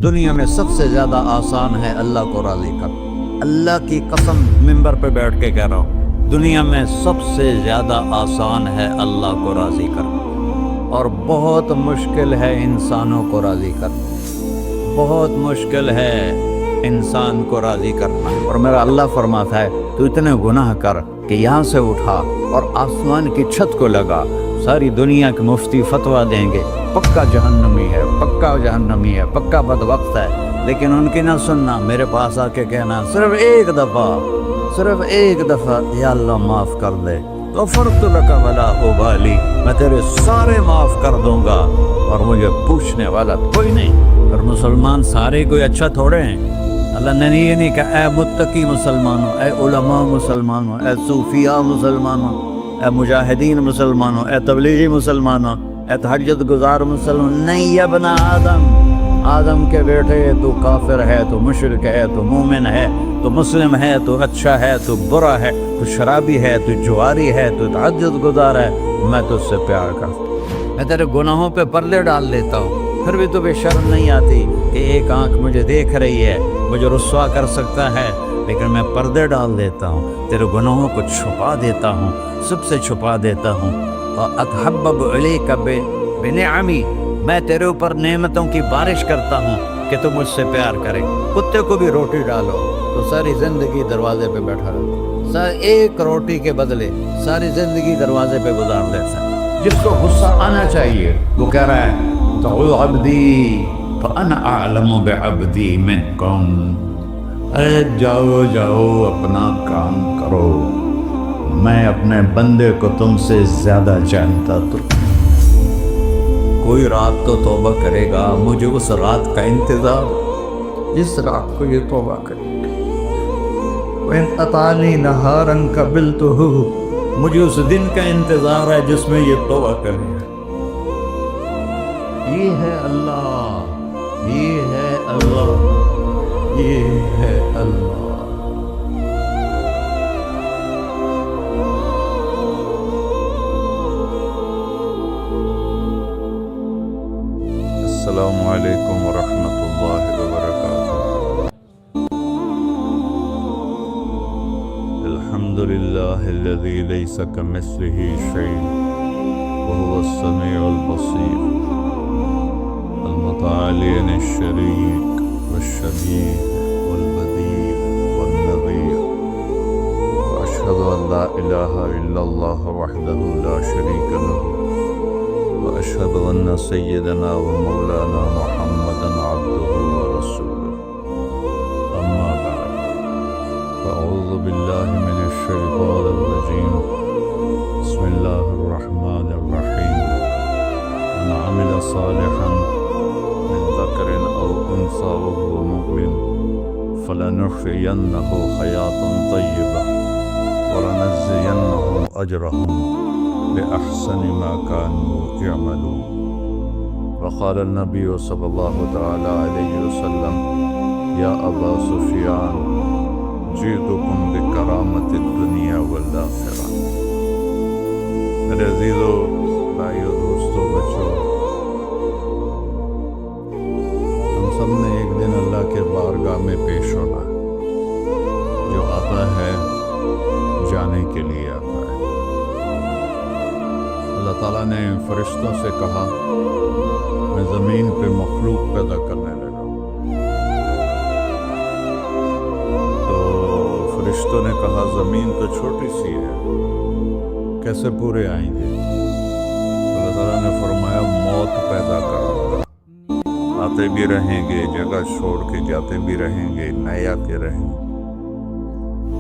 دنیا میں سب سے زیادہ آسان ہے اللہ کو راضی کر۔ اللہ کی قسم منبر پہ بیٹھ کے کہہ رہا ہوں، دنیا میں سب سے زیادہ آسان ہے اللہ کو راضی کر، اور بہت مشکل ہے انسانوں کو راضی کر، بہت مشکل ہے انسان کو راضی کرنا۔ اور میرا اللہ فرماتا ہے تو اتنے گناہ کر کہ یہاں سے اٹھا اور آسمان کی چھت کو لگا، ساری دنیا کے مفتی فتویٰ دیں گے پکا جہنمی ہے، پکا جہنمی ہے، پکا بدبخت ہے، لیکن ان کی نہ سننا، میرے پاس آ کے کہنا صرف ایک دفعہ یا اللہ معاف کر دے، غفرت لک ولا ابالی، میں تیرے سارے معاف کر دوں گا اور مجھے پوچھنے والا کوئی نہیں۔ اور مسلمان سارے کوئی اچھا تھوڑے ہیں، اللہ نے یہ نہیں کہا اے متقی مسلمانوں، اے علماء مسلمانوں، اے صوفیاء مسلمانوں، اے مجاہدین مسلمانوں، اے تبلیغی مسلمانوں، اے تہجد گزار مسلمان، نہیں یا ابن آدم کے بیٹے، تو کافر ہے، تو مشرک ہے، تو مومن ہے، تو مسلم ہے، تو اچھا ہے، تو برا ہے، تو شرابی ہے، تو جواری ہے، تو تہجد گزار ہے، میں تجھ سے پیار کرتا ہوں، میں تیرے گناہوں پہ پردے ڈال دیتا ہوں، پھر بھی تمہیں شرم نہیں آتی کہ ایک آنکھ مجھے دیکھ رہی ہے، مجھے رسوا کر سکتا ہے، لیکن میں پردے ڈال دیتا ہوں، تیرے گناہوں کو چھپا دیتا ہوں، سب سے چھپا دیتا ہوں۔ وَأَتْحَبَّبُ إِلَيْكَ بِنِعَمِي، میں تیرے اوپر نعمتوں کی بارش کرتا ہوں کہ تم مجھ سے پیار کرے۔ کتے کو بھی روٹی ڈالو تو ساری زندگی دروازے پہ بیٹھا رہتا، ایک روٹی کے بدلے ساری زندگی دروازے پہ گزار دیتا۔ جس کو غصہ آنا چاہیے وہ کہہ رہا ہے دعو عبدی فانا اعلم بعبدی منکم، اے جاؤ اپنا کام کرو، میں اپنے بندے کو تم سے زیادہ جانتا۔ تو کوئی رات تو توبہ کرے گا، مجھے اس رات کا انتظار، جس رات کو یہ توبہ کرے گا۔ وَإِنْ أَطَعَنِي نَهَارًا قَبِلْتُهُ، مجھے اس دن کا انتظار ہے جس میں یہ توبہ کرے گا۔ یہ ہے اللہ، یہ ہے اللہ، یہ ہے اللہ۔ السلام علیکم ورحمۃ اللہ وبرکاتہ۔ الحمد للہ الذی لیس کمثلہ شیء وهو السمیع البصیر، المتعالی عن الشریک والشبیہ والبدیع والنظیر، واشہد ان لا الہ الا اللہ وحدہ لا شریک لہ، وأشهد أن سيدنا ومولانا محمدا عبده ورسوله، أما بعد، فأعوذ بالله من الشيطان الرجيم، بسم الله الرحمن الرحيم، من عمل صالحا من ذكر أو أنثى وهو مؤمن فلنحيينه حياة طيبة ولنجزينهم أجرهم بأحسن ما كانوا يعملون۔ وقال النبي صلى الله تعالى عليه وسلم يا أبا سفيان جئتكم بكرامة الدنيا والآخرة۔ میرے عزیزو، بھائیو، دوستو، بچو، ہم سب نے ایک دن اللہ کے بارگاہ میں پیش ہونا، جو آتا ہے جانے کے لیے آتا ہے۔ اللہ تعالیٰ نے فرشتوں سے کہا میں زمین پہ مخلوق پیدا کرنے لگا ہوں، تو فرشتوں نے کہا زمین تو چھوٹی سی ہے، کیسے پورے آئیں گے؟ اللہ تعالیٰ نے فرمایا موت پیدا کروں گا، آتے بھی رہیں گے، جگہ چھوڑ کے جاتے بھی رہیں گے، نئے آتے رہیں گے۔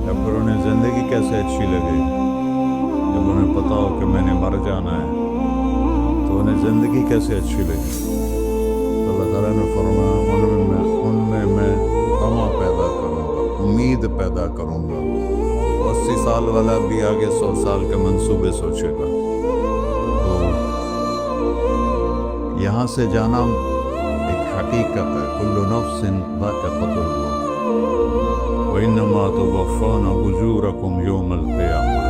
یا پھر انہیں زندگی کیسے اچھی لگے؟ جب انہیں پتا ہو کہ میں نے مر جانا ہے تو انہیں زندگی کیسے اچھی لگی؟ تو اللہ تعالیٰ نے فرمایا ان میں میں طمع پیدا کروں گا، امید پیدا کروں گا۔ 80 سال والا بھی آگے 100 سال کے منصوبے سوچے گا۔ تو یہاں سے جانا ایک حقیقت ہے، کل نفس ذائقۃ الموت وإنما توفون أجوركم يوم القيامة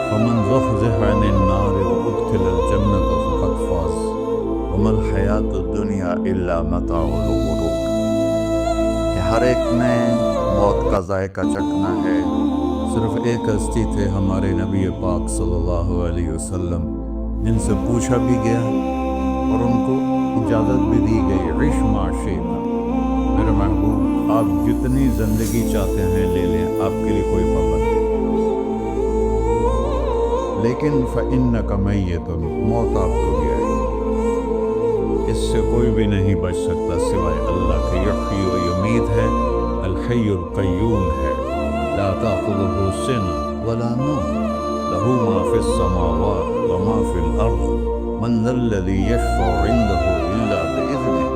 فمن زحزح عن النار وأدخل الجنة فقد فاز وما الحیات الدنیا الا متاع الغرور، کہ ہر ایک نے موت کا ذائقہ چکھنا ہے۔ صرف ایک ہستی تھے ہمارے نبی پاک صلی اللہ علیہ وسلم، جن سے پوچھا بھی گیا اور ان کو اجازت بھی دی گئی، عش ما شئت، میرے محبوب آپ جتنی زندگی چاہتے ہیں لے لیں، آپ کے لیے کوئی پابندی نہیں، لیکن فإنک میت، موت آپ کو بھی آئے گی، اس سے کوئی بھی نہیں بچ سکتا سوائے اللہ کے۔ یحیی و یمیت ہے، الحی القیوم ہے، لا تأخذہ سنة ولا نوم، لہ ما فی السماوات وما فی الارض، من ذا الذی یشفع عنده الا بإذنه،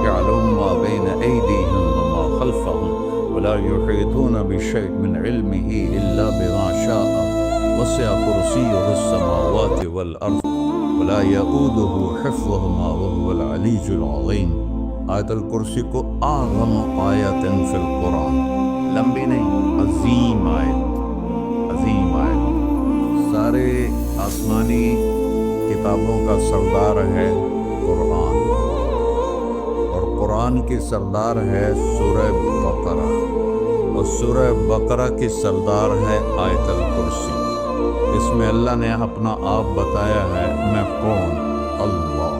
یعلم ما بین ایدیہم وما خلفہم، ولا یحیطون بشیء من علمہ الا بما شاء، وسع کرسیہ السماوات والارض ولا یؤودہ حفظہما وهو العلی العظیم۔ آیت الکرسی کو اعظم آیت فی القرآن، لمبی نہیں، عظیم آیت، عظیم آیت، سارے آسمانی کتابوں کا سردار ہے قرآن، اور قرآن کی سردار ہے سورہ بقرہ، اور سورہ بقرہ کی سردار ہے آیت الکرسی۔ اس میں اللہ نے اپنا آپ بتایا ہے، میں کون؟ اللہ،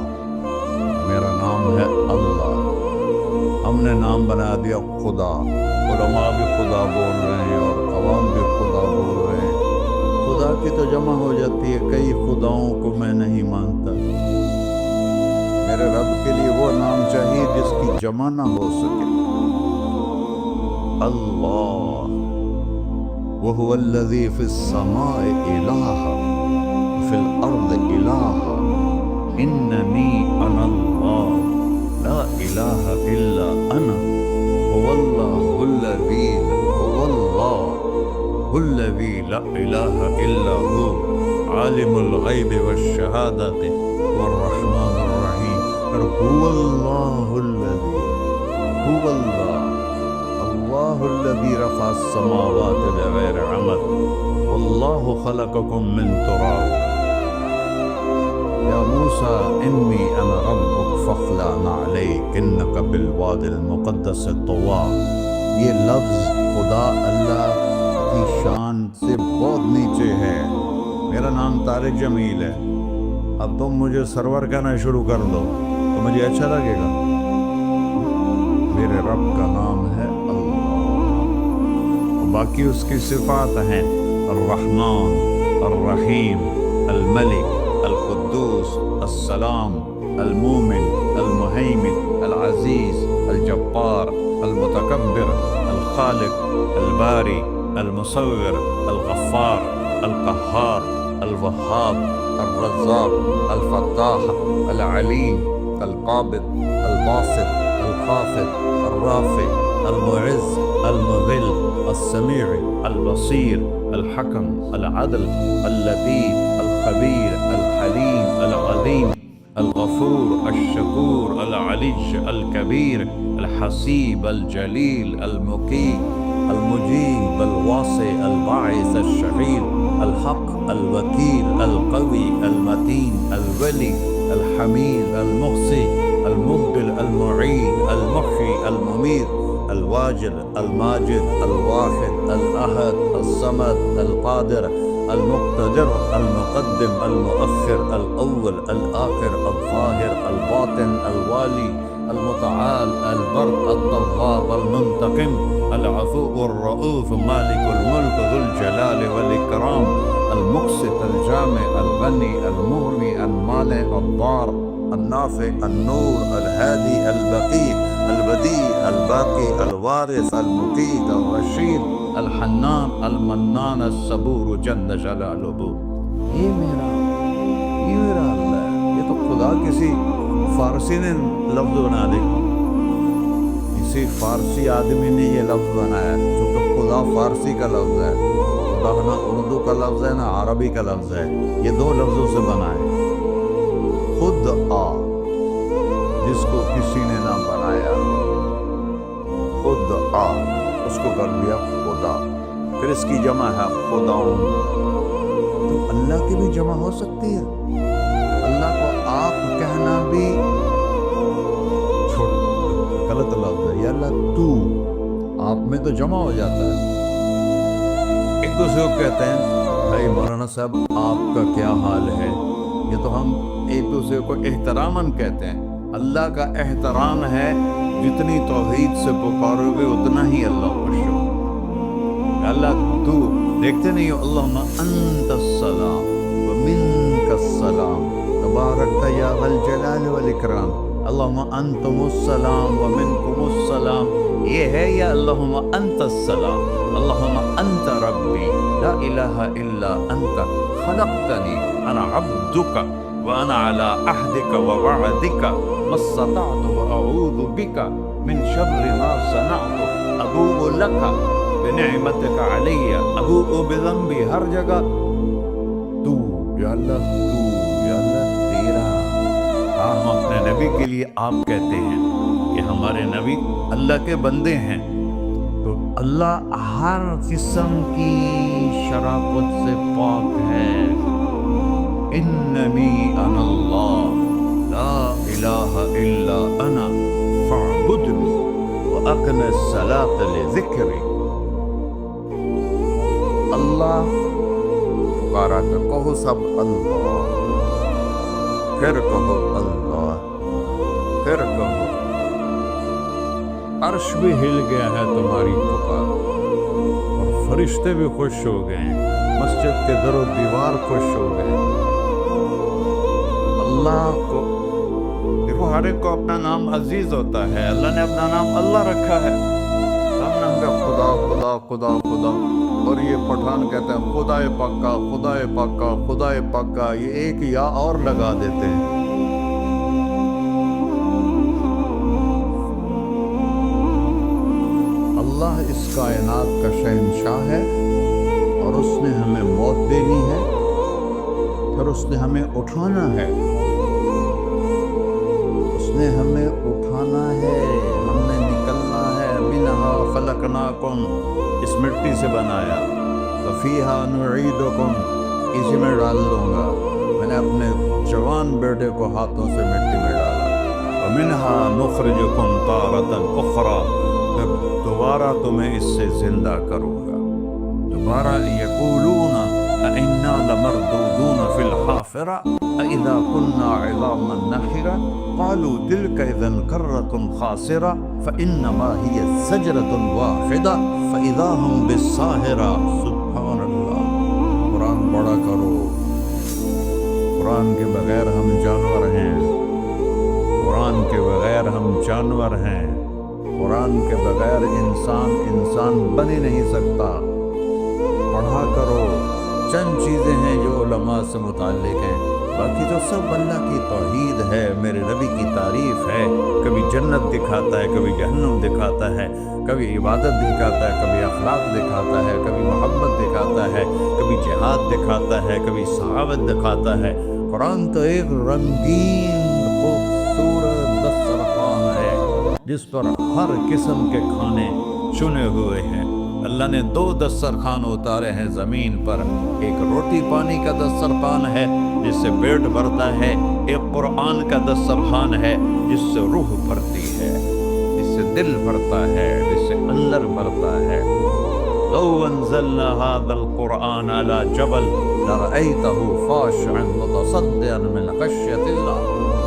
میرا نام ہے اللہ۔ ہم نے نام بنا دیا خدا، علماء بھی خدا بول رہے ہیں اور عوام بھی خدا بول رہے ہیں۔ خدا کی تو جمع ہو جاتی ہے، کئی خداؤں کو میں نہیں مانتا۔ میرے رب کے لیے وہ نام چاہیے جس کی جمع نہ ہو سکے۔ اللہ، وَهُوَ الَّذِي فِي السَّمَاءِ إِلَٰهٌ فِي الْأَرْضِ إِلَٰهٌ إِنَّنِي أَنَا اللَّهُ لَا إِلَٰهَ إِلَّا أَنَا هُوَ اللَّهُ الَّذِي لَا إِلَٰهَ إِلَّا هُوَ عَالِمُ الْغَيْبِ وَالشَّهَادَةِ هُوَ الرَّحْمَٰنُ الرَّحِيمُ۔ هُوَ اللَّهُ الَّذِي، هُوَ اللہ، اللہ الذی رفع السماوات بغیر عمد، واللہ خلقکم من تراب، یا موسیٰ انی انا ربک فاخلع نعلیک انک بالوادی المقدس طویٰ۔ یہ لفظ خدا اللہ کی شان سے بہت نیچے ہے۔ میرا نام طارق جمیل ہے، اب تم مجھے سرور کہنا شروع کر دو تو مجھے اچھا لگے گا؟ میرے رب کا نام ہے باقی اس کی صفات ہیں، الرحمن، الرحیم، الملک، القدوس، السلام، المومن، المہیمن، العزیز، الجبار، المتکبر، الخالق، الباری، المصور، الغفار، القہار، الوہاب، الرزاق، الفتاح، العلیم، القابض، الباسط، الخافض، الرافع، المعز، المذل، السمیع، البصیر، الحکم، العدل، اللطیف، الخبیر، الحلیم، العظیم، الغفور، الشکور، العلی، الکبیر، الحسیب، الجلیل، المقیت، المجیب، الواسع، الباعث، الشفیع، الحق، الوکیل، القوی، المتین، الولی، الحمید، المحصی، المبدل، المعید، المحیی، الممیت، الواجد، الماجد، الواحد، الأحد، الصمد، القادر، المقتدر، المقدم، المؤخر، الأول، الآخر، الظاهر، الباطن، الوالي، المتعال، البر، التواب، المنتقم، العفو، الرؤوف، مالك الملك، ذو الجلال والإكرام، المقسط، الجامع، الغني، المغني، المانع، الضار، النافع، النور، الهادي، البقي، البديع، الباقي، الوارث، المقيت، الرشيد، الحنان، المنان، الصبور جل جلالہ۔ یہ میرا اللہ ہے۔ یہ تو خدا کسی فارسی نے لفظ بنا دی، کسی فارسی آدمی نے یہ لفظ بنایا، چونکہ خدا فارسی کا لفظ ہے، خدا نہ اردو کا لفظ ہے نہ عربی کا لفظ ہے، یہ دو لفظوں سے بنا ہے۔ خود آ، جس کو کسی نے نہ بنایا، خود آ، اس کو کر دیا خدا، پھر اس کی جمع ہے خداؤں۔ تو اللہ کی بھی جمع ہو سکتی ہے؟ اللہ کو آپ کہنا معنی بھی غلط لفظ ہے، یا اللہ تو، آپ میں تو جمع ہو جاتا ہے۔ ایک دوسرے کو کہتے ہیں بھائی مولانا صاحب آپ کا کیا حال ہے، یہ تو ہم ایک دوسرے کو احتراماً کہتے ہیں۔ اللہ کا احترام ہے جتنی توحید سے پکارو گے اتنا ہی اللہ خوش ہو۔ اللہ تو دیکھتے نہیں ہو، اللہم انت السلام ومنک السلام تبارکت یا ذا الجلال والاکرام، اللہم انتم السلام ومنکم السلام، یہ ہے یا اللہم انت السلام، اللہم انت ربی لا الہ الا انت خلقتنی انا عبدک وانا علی عہدک ووعدک ما استطعت واعوذ بک من شر ما صنعت ابوء لک بنعمتک علی ابوء بذنبی، ہر جگہ تو یا اللہ، تو یا اللہ تیرا۔ ہم اپنے نبی کے لیے آپ کہتے ہیں کہ ہمارے نبی اللہ کے بندے ہیں، تو اللہ ہر قسم کی شراکت سے پاک ہے۔ اننی انا اللہ لا الہ الا انا فاعبدنی واقم الصلاۃ لذکری۔ اللہ پکارا کہ کہو سب اللہ، پھر کہو اللہ، پھر کہو۔ عرش بھی ہل گیا ہے تمہاری پکار، اور فرشتے بھی خوش ہو گئے ہیں، مسجد کے در و دیوار خوش ہو گئے۔ اللہ کو دیکھو، ہر ایک کو اپنا نام عزیز ہوتا ہے، اللہ نے اپنا نام اللہ رکھا ہے۔ ہم نے خدا خدا خدا خدا، اور یہ پٹھان کہتے ہیں خدا پاکا خدا پاکا خدا پاکا، یہ ایک یا اور لگا دیتے ہیں۔ اللہ اس کائنات کا شہنشاہ ہے، اور اس نے ہمیں موت دینی ہے، پھر اس نے ہمیں اٹھانا ہے، اس نے ہمیں اٹھانا ہے، ہم نے نکلنا ہے۔ منہا خلقناکم، اس مٹی سے بنایا، وفیہا نعیدکم، اسی میں ڈال دوں گا۔ میں نے اپنے جوان بیٹے کو ہاتھوں سے مٹی میں ڈالا۔ ومنہا نخرجکم تارۃ اخری، پھر دوبارہ تمہیں اس سے زندہ کروں گا دوبارہ۔ یقولون اَإِنَّا لَمَرْدُودُونَ فِي الْحَافِرَةِ أَإِذَا كُنَّا عِظَامًا نَخِرَةً قَالُوا تِلْكَ إِذًا كَرَّةٌ خَاسِرَةٌ فَإِنَّمَا هِيَ زَجْرَةٌ وَاحِدَةٌ فَإِذَا هُمْ بِالسَّاهِرَةِ۔ سبحان اللہ، قرآن پڑھا کرو۔ قرآن کے بغیر ہم جانور ہیں، قرآن کے بغیر ہم جانور ہیں، قرآن کے بغیر انسان بن ہی نہیں سکتا۔ پڑھا کرو۔ چند چیزیں ہیں جو علماء سے متعلق ہیں، باقی تو سب اللہ کی توحید ہے، میرے نبی کی تعریف ہے۔ کبھی جنت دکھاتا ہے، کبھی جہنم دکھاتا ہے، کبھی عبادت دکھاتا ہے، کبھی اخلاق دکھاتا ہے، کبھی محبت دکھاتا ہے، کبھی جہاد دکھاتا ہے، کبھی صحابت دکھاتا ہے۔ قرآن تو ایک رنگین خوبصورت دسترخوان ہے جس پر ہر قسم کے کھانے چنے ہوئے ہیں۔ اللہ نے 2 دسترخوان اتارے ہیں زمین پر، ایک روٹی پانی کا دسترخوان ہے جس سے پیٹ بھرتا ہے، ایک قرآن کا دسترخوان ہے جس سے روح بھرتی ہے، جس سے دل بھرتا ہے، جس سے اندر بھرتا ہے۔ لو انزلنا هذا القرآن على جبل لرأيته خاشعا متصدعا من خشية الله۔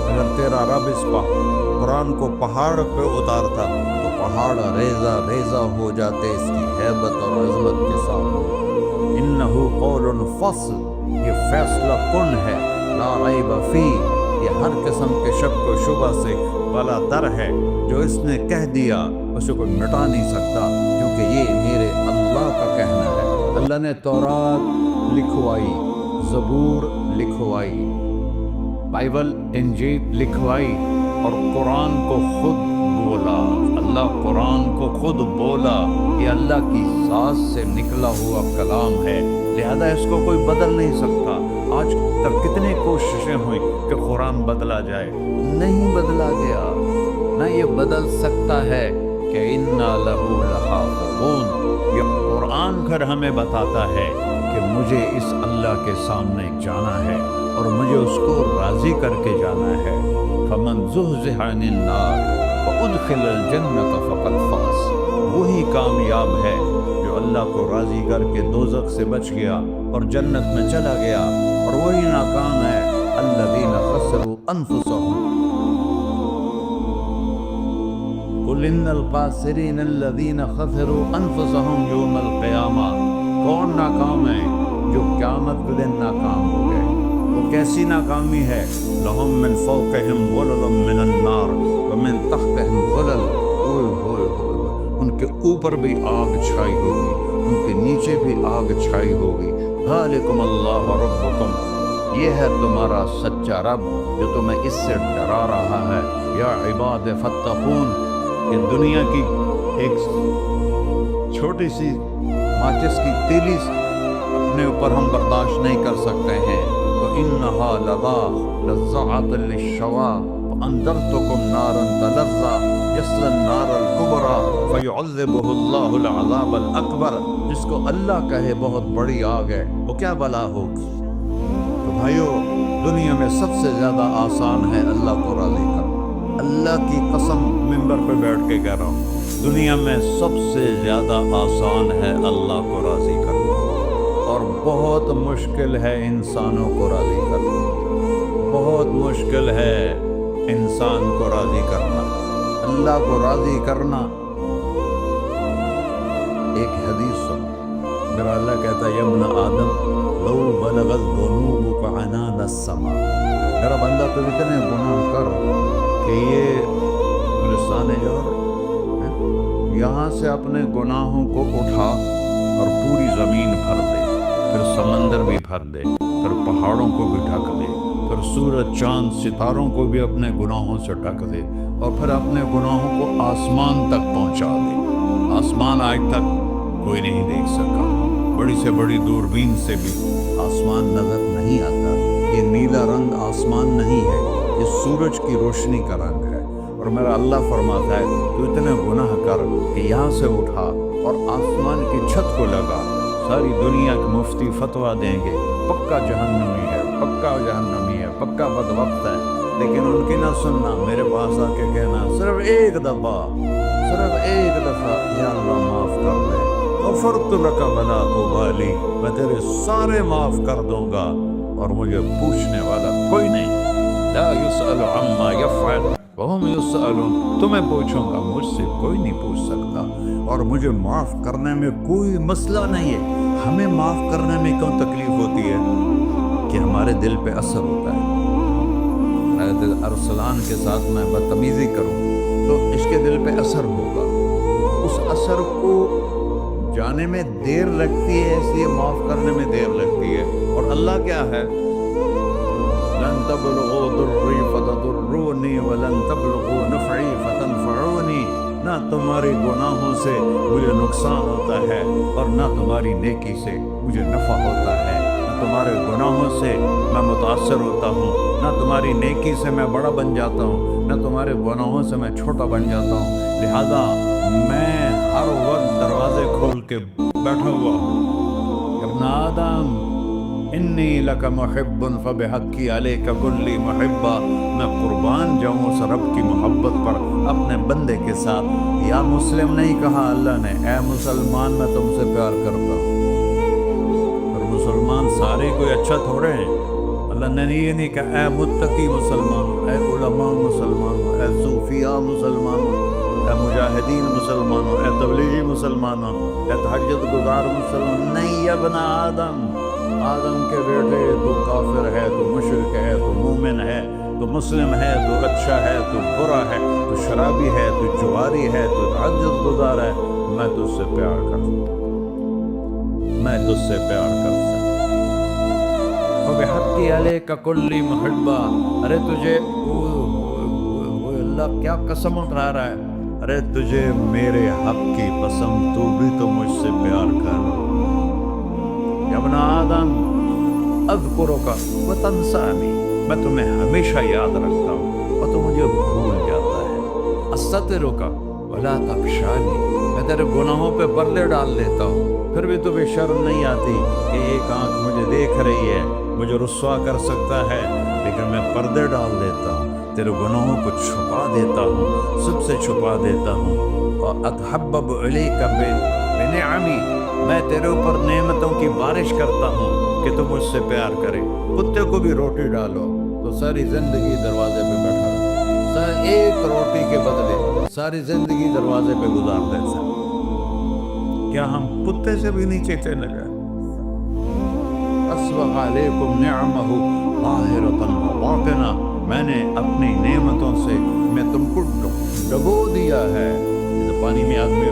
اگر تیرا رب اس قرآن کو پہاڑ پہ اتارتا تو پہاڑ ریزہ ریزہ ہو جاتے اس کی ہیبت اور عظمت کے سامنے۔ انہ قول فصل، یہ فیصلہ کن ہے، لا ریب فیہ، یہ ہر قسم کے شک و شبہ سے بلا تر ہے۔ جو اس نے کہہ دیا اسے کوئی مٹا نہیں سکتا، کیونکہ یہ میرے اللہ کا کہنا ہے۔ اللہ نے تورات لکھوائی، زبور لکھوائی، بائبل انجیل لکھوائی، اور قرآن کو خود بولا۔ اللہ قرآن کو خود بولا، یہ اللہ کی ذات سے نکلا ہوا کلام ہے، لہذا اس کو کوئی بدل نہیں سکتا۔ آج تک کتنی کوششیں ہوئی کہ قرآن بدلا جائے، نہیں بدلا گیا، نہ یہ بدل سکتا ہے کہ اِنَّا لَهُ لَحَافِظُونَ۔ یہ قرآن گھر ہمیں بتاتا ہے کہ مجھے اس اللہ کے سامنے جانا ہے اور مجھے اس کو راضی کر کے جانا ہے۔ فمن زحزح عن النار وادخل الجنۃ فقد فاز، وہی کامیاب ہے جو اللہ کو راضی کر کے دوزخ سے بچ گیا اور جنت میں چلا گیا، اور وہی ناکام ہے الذین خسروا انفسهم قل ان الخاسرین الذین خسروا انفسهم یوم القیامہ۔ کون ناکام ہے؟ جو قیامت کے دن ناکام ہو گئے۔ وہ کیسی ناکامی ہے؟ لہم من فوقہم غلل من النار ومن تحتہم غلل، ان کے اوپر بھی آگ چھائی ہوگی، ان کے نیچے بھی آگ چھائی ہوگی۔ ذالکم اللہ ربکم، یہ ہے تمہارا سچا رب جو تمہیں اس سے ڈرا رہا ہے۔ یا عباد فاتقون، کہ دنیا کی ایک چھوٹی سی ماچس کی تیلی اپنے اوپر ہم برداشت نہیں کر سکتے ہیں، تو انہا لظا لزعۃ للشوا فانذرتکم نارا تلظی یصلی النار الکبری فیعذبہ اللہ العذاب الاکبر۔ جس کو اللہ کہے بہت بڑی آگ ہے، وہ کیا بلا ہوگی؟ تو بھائیو، دنیا میں سب سے زیادہ آسان ہے اللہ کو راضی کرنا۔ اللہ کی قسم ممبر پہ بیٹھ کے کہہ رہا ہوں، دنیا میں سب سے زیادہ آسان ہے اللہ کو راضی کرنا، اور بہت مشکل ہے انسانوں کو راضی کرنا۔ بہت مشکل ہے انسان کو راضی کرنا، اللہ کو راضی کرنا۔ ایک حدیث سن، میرا اللہ کہتا ہے یا ابن آدم لو بلغت ذنوبک عنان السماء، میرا بندہ تو اتنے گناہ کر کہ یہ گلستان جوہر یہاں سے اپنے گناہوں کو اٹھا اور پوری زمین بھر دے، پھر سمندر بھی بھر دے، پھر پہاڑوں کو بھی ڈھک دے، پھر سورج چاند ستاروں کو بھی اپنے گناہوں سے ڈھک دے، اور پھر اپنے گناہوں کو آسمان تک پہنچا دے۔ آسمان آج تک کوئی نہیں دیکھ سکا، بڑی سے بڑی دوربین سے بھی آسمان نظر نہیں آتا۔ یہ نیلا رنگ آسمان نہیں ہے، یہ سورج کی روشنی کا رنگ ہے۔ اور میرا اللہ فرماتا ہے تو اتنے گناہ کر کہ یہاں سے اٹھا اور آسمان کی چھت کو لگا، ساری دنیا کے مفتی فتویٰ دیں گے پکا جہنمی ہے، پکا جہنمی ہے، پکا بدبخت ہے، لیکن ان کی نہ سننا، میرے پاس آ کے کہنا صرف ایک دفعہ یا اللہ معاف کر دے، غفرت لک ولا ابالی، میں تیرے سارے معاف کر دوں گا اور مجھے پوچھنے والا کوئی نہیں۔ لا یسأل عما یفعل وہم یسألون، تمہیں پوچھوں گا، مجھ سے کوئی نہیں پوچھ سکتا، اور مجھے معاف کرنے میں کوئی مسئلہ نہیں ہے۔ ہمیں معاف کرنے میں کیوں تکلیف ہوتی ہے؟ کہ ہمارے دل پہ اثر ہوتا ہے۔ حضرت ارسلان کے ساتھ میں بدتمیزی کروں تو اس کے دل پہ اثر ہوگا، اس اثر کو جانے میں دیر لگتی ہے، اس لیے معاف کرنے میں دیر لگتی ہے۔ اور اللہ کیا ہے؟ لن تبلغوا ضری فتضرونی ولن تبلغوا نفعی فتنفعونی، نہ تمہاری گناہوں سے مجھے نقصان ہوتا ہے اور نہ تمہاری نیکی سے مجھے نفع ہوتا ہے، نہ تمہارے گناہوں سے میں متاثر ہوتا ہوں، نہ تمہاری نیکی سے میں بڑا بن جاتا ہوں، نہ تمہارے گناہوں سے میں چھوٹا بن جاتا ہوں، لہذا میں ہر وقت دروازے کھول کے بیٹھا ہوا ہوں۔ ابن آدم انی لک محب فبحقی علیک کلی محبہ، میں قربان جاؤں اس رب کی محبت پر اپنے بندے کے ساتھ۔ یا مسلم نہیں کہا اللہ نے، اے مسلمان میں تم سے پیار کرتا ہوں۔ اور مسلمان سارے کوئی اچھا تھوڑے ہیں، اللہ نے یہ نہیں کہا اے متقی مسلمان، اے علماء مسلمان، اے صوفیاء مسلمان، اے مجاہدین مسلمان، اے تبلیغی مسلمان، اے تہجد گزار مسلمان، نہیں ابن آدم، آدم کے بیٹے، تو کافر ہے، تو مشرک ہے، تو مومن ہے، تو مسلم ہے، تو اچھا ہے، تو برا ہے، تو شرابی ہے، تو جواری ہے، تو تہجد گزار ہے، میں تجھ سے پیار کرتا ہوں، میں تجھ سے پیار کرتا ہوں۔ فبحقی علیک کلی محبہ، ارے تجھے اللہ کیا قسم اٹھا رہا ہے، ارے تجھے میرے حق کی قسم، تو بھی تو مجھ سے پیار کر۔ یا ابن آدم اذکرک وتنسانی، میں تمہیں ہمیشہ یاد رکھتا ہوں اور تو مجھے بھول جاتا ہے۔ استترک ولا تخشانی، میں میں تیرے گناہوں پہ پردے ڈال لیتا ہوں، پھر بھی تمہیں شرم نہیں آتی کہ ایک آنکھ مجھے دیکھ رہی ہے، مجھے رسوا کر سکتا ہے، لیکن میں پردے ڈال دیتا ہوں، تیرے گناہوں کو چھپا دیتا ہوں، سب سے چھپا دیتا ہوں۔ وَأَتْحَبَّبُ إِلَيْكَ بِنِعَمِي، میں تیرے اوپر نعمتوں کی بارش کرتا ہوں کہ تم مجھ سے پیار کرے۔ کتے کو بھی روٹی ڈالو تو ساری زندگی دروازے پہ بیٹھا رہتا، ایک روٹی کے بدلے ساری زندگی دروازے پہ گزار دیتا۔ کیا ہم کتے سے بھی نیچے چلے گئے؟ أَسْبَغَ عَلَيْكُمْ نِعْمَهُ ظَاهِرَةً وَبَاطِنَةً، میں نے اپنی نعمتوں سے میں تم کو ڈبو دیا ہے۔ جیسے پانی میں آدمی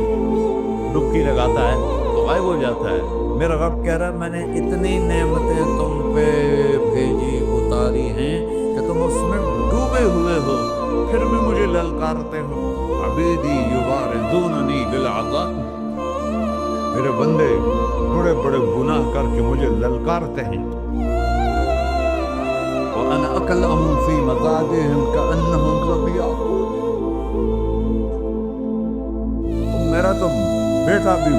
ڈبکی لگاتا ہے تو غائب ہو جاتا ہے، میرا رب کہہ رہا ہے میں نے اتنی نعمتیں تم پہ بھیجی اتاری ہیں کہ تم اس میں ڈوبے ہوئے ہو، پھر بھی مجھے للکارتے ہو۔ عبیدی یبارزوننی بالعذاب، میرے بندے بڑے بڑے گناہ کر کے مجھے للکارتے ہیں۔ وَأَنَا أَكْلَهُمْ فِي مَضَاجِعِهِمْ كَأَنَّهُمْ ظَبِيَّةٌ، میرا تو بیٹا بھی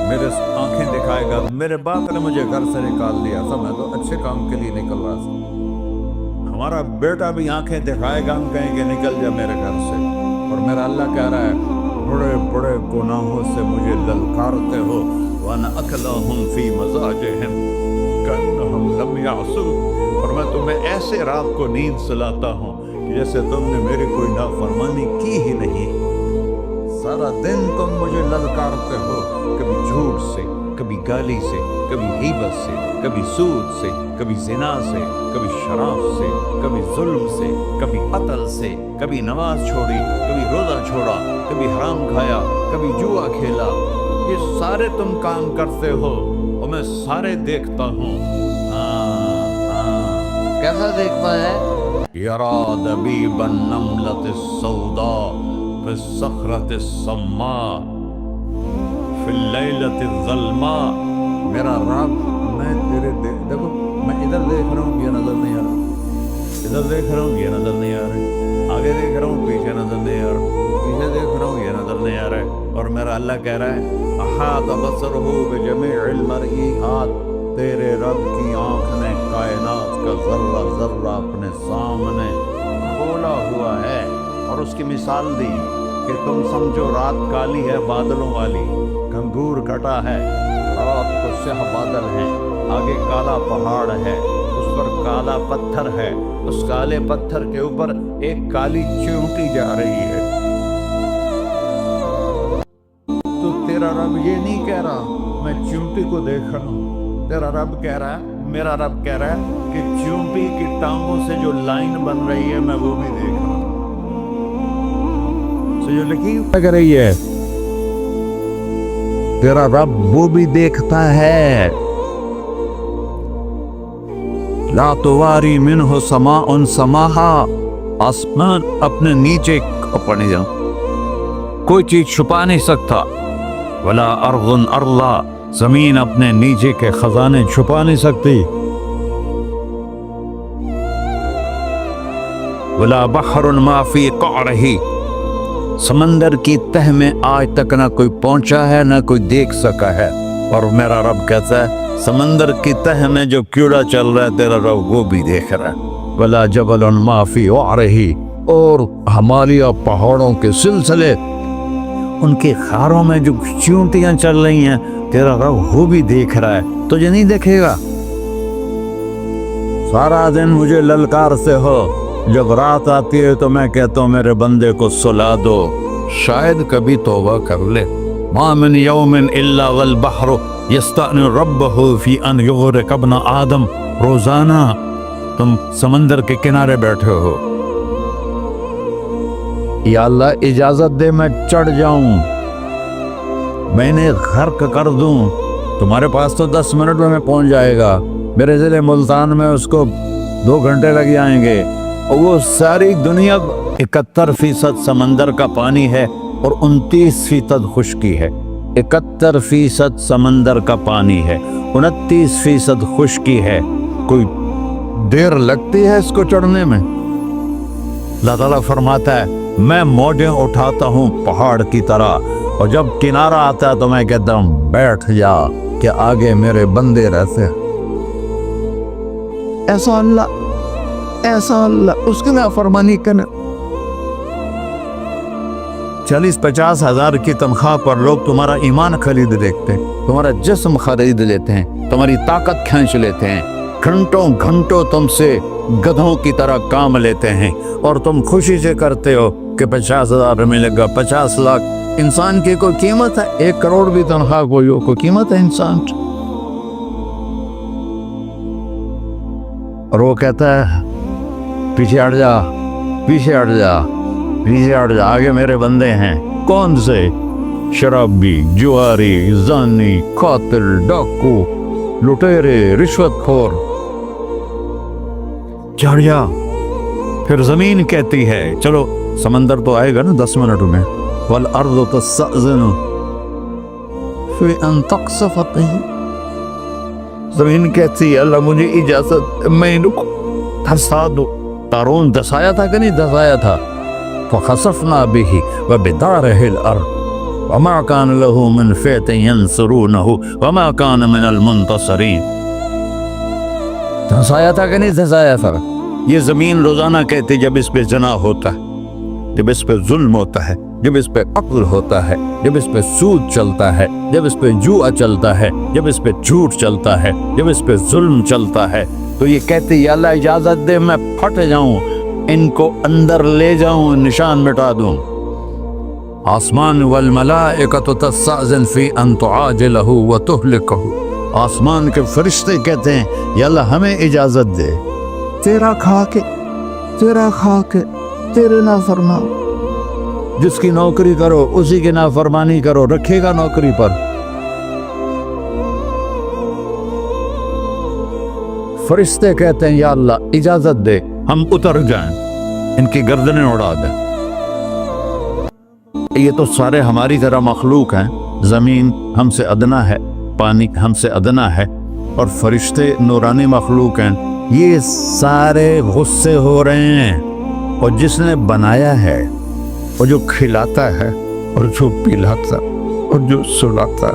میرے آنکھیں دکھائے گا، میرے باپ نے مجھے گھر سے نکال دیا تھا، میں تو اچھے کام کے لیے نکل رہا تھا، ہمارا بیٹا بھی آنکھیں دکھائے گا، ہم کہیں گے نکل جا میرے گھر سے۔ اور میرا اللہ کہہ رہا ہے بڑے بڑے گناہوں سے مجھے للکارتے ہو۔ وَأَنَا أَكْلَهُمْ فِي مَضَاجِعِهِمْ كَأَنَّهُمْ لَمْ يَعْصُونِ، اور میں تمہیں ایسے رات کو نیند سلاتا ہوں کہ جیسے تم نے میری کوئی نافرمانی کی ہی نہیں۔ سارا دن تم مجھے للکارتے ہو، کبھی جھوٹ سے، کبھی گالی سے، کبھی غیبت سے، کبھی سود سے، کبھی زنا سے، کبھی شراب سے، کبھی ظلم سے، کبھی قتل سے، کبھی نماز چھوڑی، کبھی روزہ چھوڑا، کبھی حرام کھایا، کبھی جوا کھیلا۔ یہ سارے تم کام کرتے ہو اور میں سارے دیکھتا ہوں۔ کیسا دیکھتا ہے؟ یَرَا دَبِیبَ النَّمْلَةِ السَّوْدَاء فِي الصَّخْرَةِ الصَّمَّاء فِي اللَّيْلَةِ الظَّلْمَاء، میرا رب میں تیرے دیکھو، میں ادھر دیکھ رہا ہوں یہ نظر نہیں آ رہا، ادھر دیکھ رہا ہوں یہ نظر نہیں آ رہا، آگے دیکھ رہا ہوں پیچھے نظر نہیں آ رہا، پیچھے دیکھ رہا ہوں یہ نظر نہیں آ رہا ہے۔ اور میرا اللہ کہہ رہا ہے احاط بصرہ بجمیع المرئیات، تیرے رب کی آنکھ نے کائنات کا ذرہ ذرہ اپنے سامنے کھولا ہوا ہے، اور اس کی مثال دی کہ تم سمجھو رات کالی ہے بادلوں والی، گھنگور کٹا ہے، رات کو سیاہ بادل ہیں، آگے کالا پہاڑ ہے، اس پر کالا پتھر ہے، اس کالے پتھر کے اوپر ایک کالی چیونٹی جا رہی ہے۔ تو تیرا رب یہ نہیں کہہ رہا میں چیونٹی کو دیکھ رہا ہوں، تیرا رب کہہ رہا ہے، میرا رب کہہ رہا ہے کہ چیونٹی کی ٹانگوں سے جو لائن بن رہی ہے میں وہ بھی دیکھ رہا ہوں، جو لکیر لگ رہی ہے تیرا رب وہ بھی دیکھتا ہے۔ لا تواری منہ سماء سماہا، آسمان اپنے نیچے اپنے کوئی چیز چھپا نہیں سکتا، ولا ارض ارضا، زمین اپنے نیچے کے خزانے چھپا نہیں سکتی، ولا بحر ما فی قعرہ، سمندر کی تہ میں آج تک نہ کوئی پہنچا ہے نہ کوئی دیکھ سکا ہے۔ اور میرا رب کہتا ہے سمندر کی تہ میں جو کیڑا چل رہا ہے تیرا رب وہ بھی دیکھ رہا ہے، ولا جبل ما فی وعرہ، اور ہمالیہ پہاڑوں کے سلسلے ان کی خاروں میں جو چیونٹیاں چل رہی ہیں تیرا رب وہ بھی دیکھ رہا ہے، تجھے نہیں دیکھے گا؟ سارا دن مجھے للکار سے ہو، جب رات آتی ہے تو میں کہتا ہوں میرے بندے کو سلا دو، شاید کبھی توبہ کر لے۔ ما من یوم الا والبحر یستأن ربہ فی ان یغرق ابن آدم، روزانہ تم سمندر کے کنارے بیٹھے ہو، یا اللہ اجازت دے میں چڑھ جاؤں، میں نے غرق کر دوں، تمہارے پاس تو 10 منٹ میں پہنچ جائے گا، میرے ضلع ملتان میں اس کو 2 گھنٹے لگ جائیں گے، اور وہ ساری دنیا 71% سمندر کا پانی ہے اور 29% خشکی ہے، 71% سمندر کا پانی ہے، 29% خشکی ہے، کوئی دیر لگتی ہے اس کو چڑھنے میں؟ اللہ تعالیٰ فرماتا ہے میں موجیں اٹھاتا ہوں پہاڑ کی طرح، اور جب کنارہ آتا ہے تو میں کہتا ہوں بیٹھ جا کہ آگے میرے بندے رہتے ہیں۔ ایسا اللہ اس کی نافرمانی کرنا۔ 40-50 ہزار کی تنخواہ پر لوگ تمہارا ایمان خرید لیتے ہیں، تمہارا جسم خرید لیتے ہیں، تمہاری طاقت کھینچ لیتے ہیں، گھنٹوں تم سے گدھوں کی طرح کام لیتے ہیں، اور تم خوشی سے کرتے ہو کہ 50,000 ملے گا، 50 لاکھ۔ انسان کی کوئی قیمت ہے؟ 1 کروڑ بھی تنخواہ کوئی قیمت ہے انسان؟ اور وہ کہتا ہے پیچھے ہٹ جا، پیچھے ہٹ جا، پیچھے ہٹ جا، آگے میرے بندے ہیں۔ کون سے؟ شرابی، جواری، زانی، قاتل، ڈاکو، لٹیرے، رشوت خور۔ چڑھ جا۔ پھر زمین کہتی ہے چلو، سمندر تو آئے گا نا 10 منٹ میں، والارض تستأذن فی ان تقصف بہ۔ زمین کہتی ہے اللہ مجھے اجازت، میں ان کو دھسا دو۔ قارون دھسایا تھا کہ نہیں دھسایا تھا؟ فخسفنا به وبداره الارض وما كان له من فئة ينصرونه وما كان من المنتصرين۔ دھسایا تھا کہ نہیں دھسایا تھا؟ یہ زمین روزانہ کہتی جب اس پہ زنا ہوتا ہے، جب اس پہ ظلم ہوتا ہے، جب اس پہ قتل ہوتا ہے، جب اس پہ سود چلتا ہے، جب اس پہ جوا چلتا ہے، جب اس پہ جھوٹ چلتا ہے، جب اس پہ ظلم چلتا ہے، تو یہ کہتی یا اللہ اجازت دے میں پھٹ جاؤں، ان کو اندر لے جاؤں، نشان مٹا دوں۔ آسمان والملائکۃ تستأذن فی ان تعاجلہ وتہلکہ۔ آسمان کے فرشتے کہتے ہیں یا اللہ ہمیں اجازت دے، تیرا کھا کے تیرے نافرمان، جس کی نوکری کرو اسی کی نافرمانی کرو، رکھے گا نوکری پر؟ فرشتے کہتے ہیں یا اللہ اجازت دے ہم اتر جائیں، ان کی گردنیں اڑا دیں۔ یہ تو سارے ہماری طرح مخلوق ہیں، زمین ہم سے ادنا ہے، پانی ہم سے ادنا ہے، اور فرشتے نورانی مخلوق ہیں، یہ سارے غصے ہو رہے ہیں۔ اور جس نے بنایا ہے، اور جو کھلاتا ہے، اور جو پلاتا، اور جو سلاتا،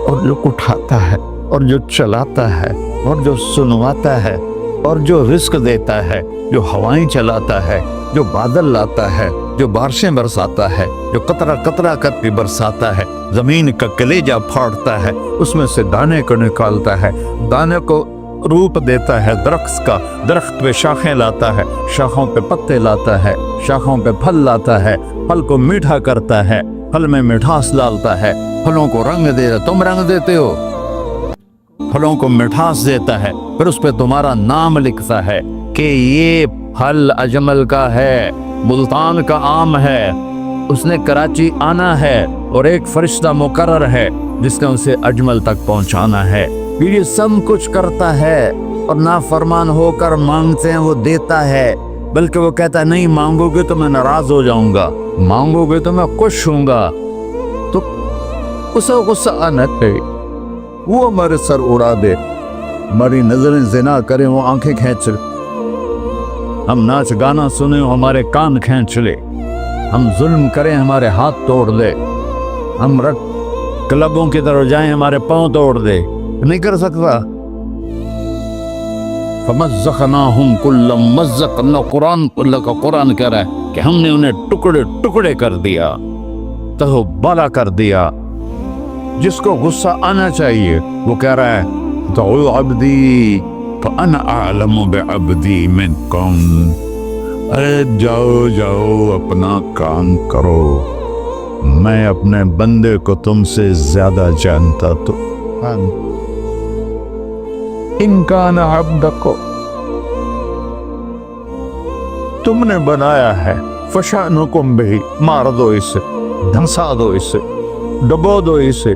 اور جو اٹھاتا ہے، اور جو چلاتا ہے، اور جو سنواتا ہے، اور جو رزق دیتا ہے، جو ہوائیں چلاتا ہے، جو بادل لاتا ہے، جو بارشیں برساتا ہے، جو قطرہ قطرہ کر کے برساتا ہے، زمین کا کلیجہ پھاڑتا ہے، اس میں سے دانے کو نکالتا ہے، دانے کو روپ دیتا ہے درخت کا، درخت پہ شاخیں لاتا ہے، شاخوں پہ پتے لاتا ہے، شاخوں پہ پھل لاتا ہے، پھل کو میٹھا کرتا ہے، پھل میں مٹھاس ڈالتا ہے، پھلوں کو رنگ دیتا، تم رنگ دیتے ہو، پھلوں کو مٹھاس دیتا ہے، پھر اس پہ تمہارا نام لکھتا ہے کہ یہ پھل اجمل کا ہے، ملتان کا آم ہے، اس نے کراچی آنا ہے، اور ایک فرشتہ مقرر ہے جس نے اسے اجمل تک پہنچانا ہے۔ یہ سب کچھ کرتا ہے، اور نافرمان ہو کر مانگتے ہیں وہ دیتا ہے، بلکہ وہ کہتا ہے نہیں مانگو گے تو میں ناراض ہو جاؤں گا، مانگو گے تو میں خوش ہوں گا۔ تو اسے غصہ آنا چاہیے، وہ ہمارے سر اڑا دے، ہماری نظریں زنا کریں وہ آنکھیں کھینچ لے، ہم ناچ گانا سنیں ہمارے کان کھینچ لے، ہم ظلم کریں ہمارے ہاتھ توڑ دے، ہم کلبوں کی طرف جائیں ہمارے پاؤں توڑ دے، نہیں کر سکتا۔ فَمَزَّقْنَاهُمْ كُلَّ مُمَزَّقٍ، اللہ کا قرآن کہہ رہا ہے کہ ہم نے انہیں ٹکڑے ٹکڑے کر دیا، تہو بالا کر دیا۔ جس کو غصہ آنا چاہیے وہ کہہ رہا ہے دعو عبدی فأنا أعلم بعبدی منکم، ارے جاؤ جاؤ اپنا کام کرو، میں اپنے بندے کو تم سے زیادہ جانتا تو ان کان عبدکو، تم نے بنایا ہے، فشانکم بہی، مار دو اسے، دھنسا دو اسے، ڈبو دو اسے،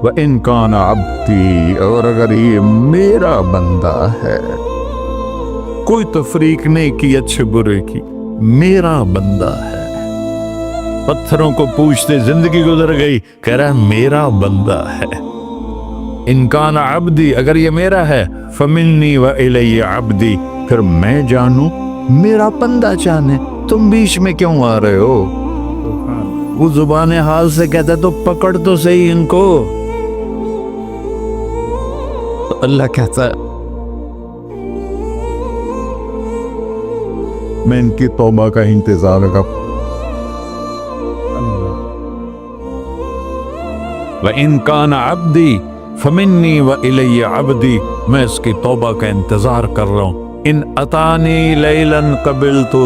وَإِن كَانَ عَبْدِي، اور اگر یہ میرا بندہ ہے، کوئی تفریق نہیں کی اچھے برے کی، میرا بندہ ہے۔ پتھروں کو پوچھتے زندگی گزر گئی، کہہ رہا ہے میرا بندہ ہے۔ ان کان عبدی، اگر یہ میرا ہے، فمنی و الی عبدی، پھر میں جانوں میرا بندہ جانے، تم بیچ میں کیوں آ رہے ہو؟ وہ زبان حال سے کہتا تو پکڑ تو صحیح ان کو. تو اللہ کہتا ہے میں ان کی توبہ کا انتظار کروں. وَإِن كَانَ عَبْدِي فَمِنِّي وَإِلَيَّ عَبْدِي. میں اس کی توبہ کا انتظار کر رہا ہوں. ان اتانی لیلاً قبلتہ.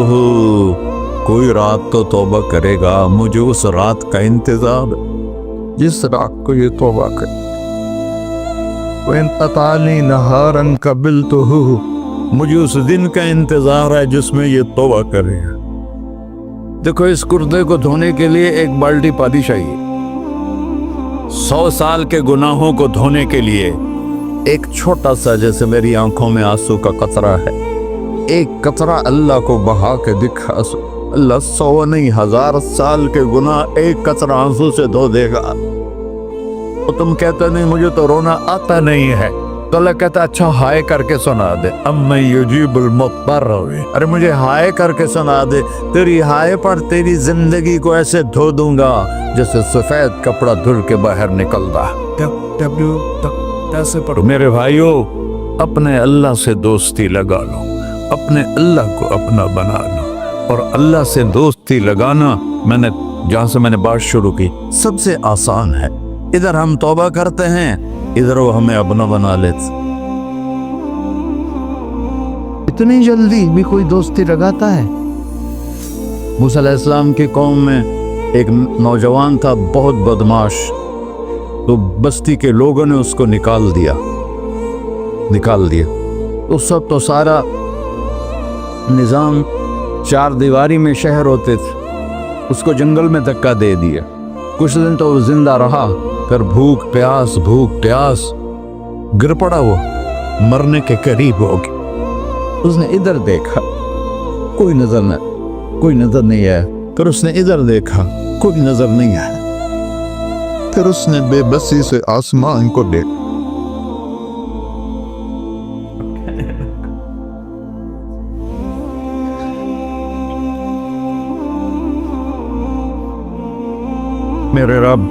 کوئی رات تو توبہ کرے گا، مجھے اس رات کا انتظار. جس رات کو یہ توبہ کرے. وَإِنْ أَطَانِي نَهَارًا قَبِلْتُهُ. مجھے اس دن کا انتظار ہے جس میں یہ توبہ کرے گا. دیکھو اس کردے کو دھونے کے لیے ایک بالٹی پانی چاہیے. 100 سال کے گناہوں کو دھونے کے لیے ایک چھوٹا سا جیسے میری آنکھوں میں آنسو کا قطرہ ہے، ایک قطرہ اللہ کو بہا کے دکھا. اللہ 100 نہیں 1000 سال کے گناہ ایک قطرہ آنسو سے دھو دے گا. تو تم کہتے نہیں مجھے تو رونا آتا نہیں ہے، تو اللہ کہتا اچھا ہائے کر کے سنا دے. اَمَّن يُجِيبُ الْمُضْطَرَّ. ارے مجھے ہائے کر کے سنا دے. تیری ہائے پر تیری زندگی کو ایسے دھو دوں گا جیسے سفید کپڑا دھل کے باہر نکلتا. میرے بھائیو، اپنے اللہ سے دوستی لگا لو، اپنے اللہ کو اپنا بنا لو. اور اللہ سے دوستی لگانا جہاں سے میں نے بات شروع کی سب سے آسان ہے. ادھر ہم توبہ کرتے ہیں، ادھر وہ ہمیں اپنا بنا لیتے. اتنی جلدی بھی کوئی دوستی لگاتا ہے؟ موسیٰ علیہ السلام کی قوم میں ایک نوجوان تھا بہت بدماش. تو بستی کے لوگوں نے اس کو نکال دیا. اس وقت تو سارا نظام 4 دیواری میں شہر ہوتے تھے، اس کو جنگل میں دھکا دے دیا. کچھ دن تو وہ زندہ رہا، پھر بھوک پیاس گر پڑا، وہ مرنے کے قریب ہو گیا. اس نے ادھر دیکھا، کوئی نظر نہیں آیا. پھر اس نے ادھر دیکھا، کوئی نظر نہیں آیا. پھر اس نے بے بسی سے آسمان کو دیکھا. میرے رب،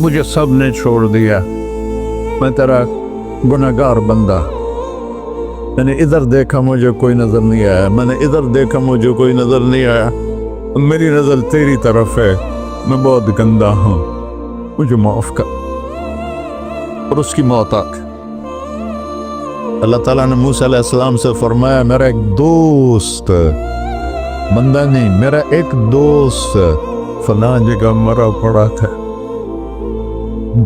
مجھے سب نے چھوڑ دیا، میں تیرا گناہگار بندہ. میں نے ادھر دیکھا مجھے کوئی نظر نہیں آیا، میں نے ادھر دیکھا مجھے کوئی نظر نہیں آیا. میری نظر تیری طرف ہے، میں بہت گندا ہوں، مجھے معاف کر. اور اس کی موت آ گئی. اللہ تعالیٰ نے موسیٰ علیہ السلام سے فرمایا میرا ایک دوست، بندہ نہیں، میرا ایک دوست فلاں جگہ مرا پڑا تھا،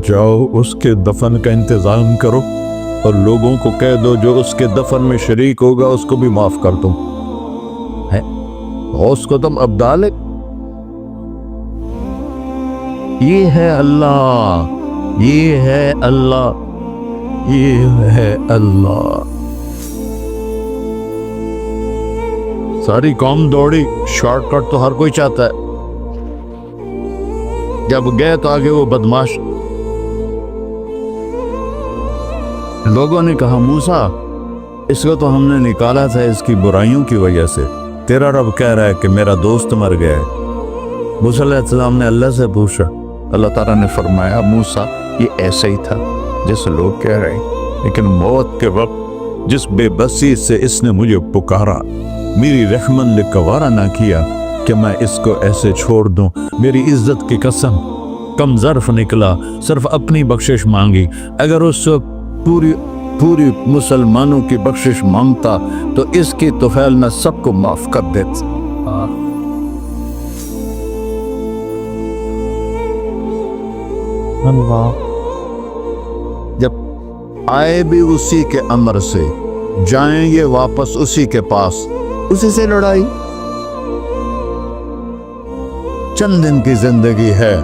جاؤ اس کے دفن کا انتظام کرو اور لوگوں کو کہہ دو جو اس کے دفن میں شریک ہوگا اس کو بھی معاف کر دوں. اس کو تم اب ڈالے. یہ ہے اللہ، یہ ہے اللہ، یہ ہے اللہ. ساری قوم دوڑی، شارٹ کٹ تو ہر کوئی چاہتا ہے. جب گئے تو آگے وہ بدماش. لوگوں نے کہا موسیٰ اس کو تو ہم نے نکالا تھا اس کی برائیوں کی وجہ سے، تیرا رب کہہ رہا ہے کہ میرا دوست مر گیا ہے. موسیٰ علیہ السلام نے اللہ سے پوچھا. اللہ تعالیٰ نے فرمایا موسیٰ یہ ایسے ہی تھا جیسے لوگ کہہ رہے ہیں، لیکن موت کے وقت جس بے بسی سے اس نے مجھے پکارا، میری رحمت نے گوارا نہ کیا کہ میں اس کو ایسے چھوڑ دوں. میری عزت کی قسم کم ظرف نکلا، صرف اپنی بخشش مانگی. اگر اس پوری مسلمانوں کی بخشش مانگتا تو اس کی طفیل میں سب کو معاف کر دیتا. جب آئے بھی اسی کے امر سے، جائیں گے واپس اسی کے پاس، اسی سے لڑائی. چند دن کی زندگی ہے،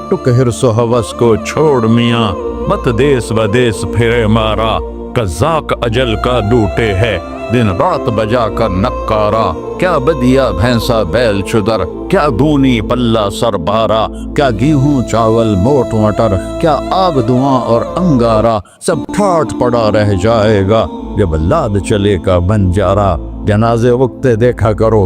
ٹک حرص و ہوس کو چھوڑ میاں، مت دیس و دیس پھرے مارا. قزاق اجل کا ڈوٹے ہے، دن رات بجا کر نکارا. کیا بدیا بھینسا بیل چدر، کیا گونی پلہ سر بارا. کیا گیہوں چاول موٹ مٹر، کیا آگ دھواں اور انگارا. سب ٹھاٹ پڑا رہ جائے گا جب لاد چلے کا بنجارا. جنازے وقت دیکھا کرو،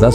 10